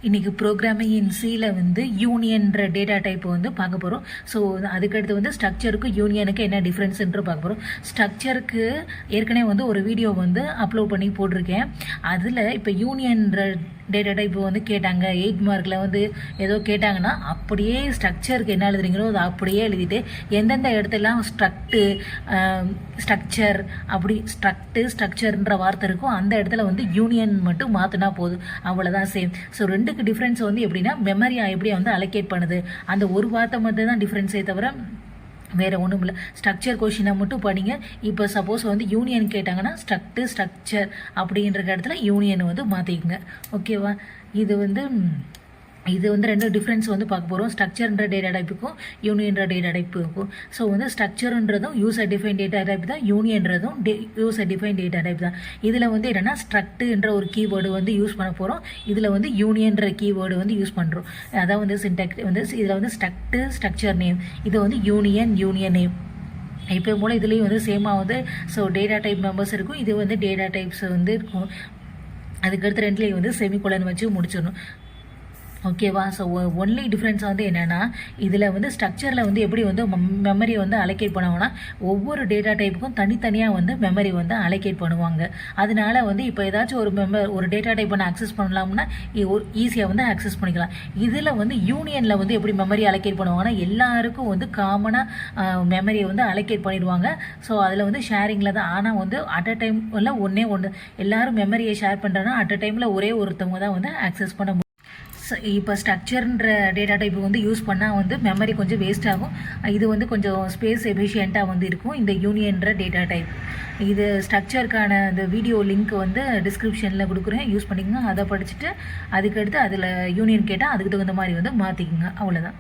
இன்றைக்கி ப்ரோக்ராமிங் இன் சியில் வந்து யூனியன்ற டேட்டா டைப் வந்து பார்க்க போகிறோம். ஸோ அதுக்கடுத்து வந்து ஸ்ட்ரக்சருக்கு யூனியனுக்கு என்ன டிஃப்ரென்ஸ்ன்ற பார்க்க போகிறோம். ஸ்ட்ரக்சருக்கு ஏற்கனவே வந்து ஒரு வீடியோ வந்து அப்லோட் பண்ணி போட்டிருக்கேன். அதில் இப்போ யூனியன்ற டேட்டா டைப் வந்து கேட்டாங்க, 8 மார்க்கில் வந்து ஏதோ கேட்டாங்கன்னா அப்படியே ஸ்ட்ரக்சருக்கு என்ன எழுதுறீங்களோ அதை அப்படியே எழுதிட்டு எந்தெந்த இடத்துலாம் ஸ்ட்ரக்சர் அப்படி ஸ்ட்ரக்சர்ன்ற வார்த்தை இருக்கும் அந்த இடத்துல வந்து யூனியன் மட்டும் மாற்றினா போதும், அவ்வளோதான், சேம். ஸோ ரெண்டுக்கு டிஃப்ரென்ஸ் வந்து எப்படின்னா மெமரியா எப்படி வந்து அலோகேட் பண்ணுது அந்த ஒரு வார்த்தை மட்டும் தான் டிஃப்ரென்ஸே தவிர வேறு ஒன்றும் இல்லை. ஸ்ட்ரக்சர் கொஷினை மட்டும் படிங்க. இப்போ சப்போஸ் வந்து யூனியன் கேட்டாங்கன்னா ஸ்ட்ரக்சர் அப்படின்ற இடத்துல யூனியன் வந்து மாற்றிக்கங்க, ஓகேவா? இது வந்து ரெண்டு டிஃப்ரென்ஸ் வந்து பார்க்க போகிறோம். ஸ்ட்ரக்சர்ன்ற டேட்டா டைப்புக்கும் யூனியன்ற டேட்டா டைப்புக்கும். ஸோ வந்து ஸ்ட்ரக்சர்ன்றதும் யூசர் டிஃபைன் டேட்டா டைப் தான், யூனியன்றதும் யூசர் டிஃபைன் டேட்டா டைப் தான். இதில் வந்து என்னென்னா ஸ்ட்ரக்ட்ன்ற ஒரு கீவேர்டு வந்து யூஸ் பண்ண போகிறோம். இதில் வந்து யூனியன்ற கீவேர்டு வந்து யூஸ் பண்ணுறோம். அதான் வந்து சின்டாக்ஸ் வந்து இதில் வந்து ஸ்ட்ரக்சர் நேம், இது வந்து யூனியன் நேம். இப்போ போல் இதுலேயும் வந்து சேமாக வந்து ஸோ டேட்டா டைப் மெம்பர்ஸ் இருக்கும். இது வந்து டேட்டா டைப்ஸ் வந்து இருக்கும். அதுக்கடுத்து ரெண்டுலேயும் வந்து செமிகோலன் வச்சு முடிச்சிடணும், ஓகேவா? ஸோ ஒன்லி டிஃப்ரென்ஸ் வந்து என்னென்னா இதில் வந்து ஸ்ட்ரக்சரில் வந்து எப்படி வந்து மெமரி வந்து அலோகேட் பண்ணுவாங்கன்னா ஒவ்வொரு டேட்டா டைப்புக்கும் தனித்தனியாக வந்து மெமரி வந்து அலோகேட் பண்ணுவாங்க. அதனால வந்து இப்போ ஏதாச்சும் ஒரு டேட்டா டைப் பண்ண ஆக்சஸ் பண்ணலாம்னா ஈஸியாக வந்து ஆக்சஸ் பண்ணிக்கலாம். இதில் வந்து யூனியனில் வந்து எப்படி மெமரி அலோகேட் பண்ணுவாங்கன்னா எல்லாருக்கும் வந்து காமனாக மெமரியை வந்து அலோகேட் பண்ணிடுவாங்க. ஸோ அதில் வந்து ஷேரிங்கில் தான், ஆனால் வந்து அட் அ டைம் இல்லை ஒன்று எல்லாரும் மெமரியை ஷேர் பண்ணுறோன்னா அட் அ டைமில் ஒருத்தவங்க தான் வந்து ஆக்சஸ் பண்ண முடியும். இப்போ ஸ்ட்ரக்சர்ன்ற டேட்டா டைப் வந்து யூஸ் பண்ணால் வந்து மெமரி கொஞ்சம் வேஸ்ட் ஆகும். இது வந்து கொஞ்சம் ஸ்பேஸ் எஃபிஷியண்ட்டாக வந்து இருக்கும் இந்த யூனியன்ற டேட்டா டைப். இது ஸ்ட்ரக்சருக்கான இந்த வீடியோ லிங்க் வந்து டிஸ்கிரிப்ஷனில் கொடுக்குறேன், யூஸ் பண்ணிக்கோங்க. அதை படிச்சுட்டு அதுக்கடுத்து அதில் யூனியன் கேட்டால் அதுக்கு தகுந்த மாதிரி வந்து மாற்றிக்கோங்க, அவ்வளோதான்.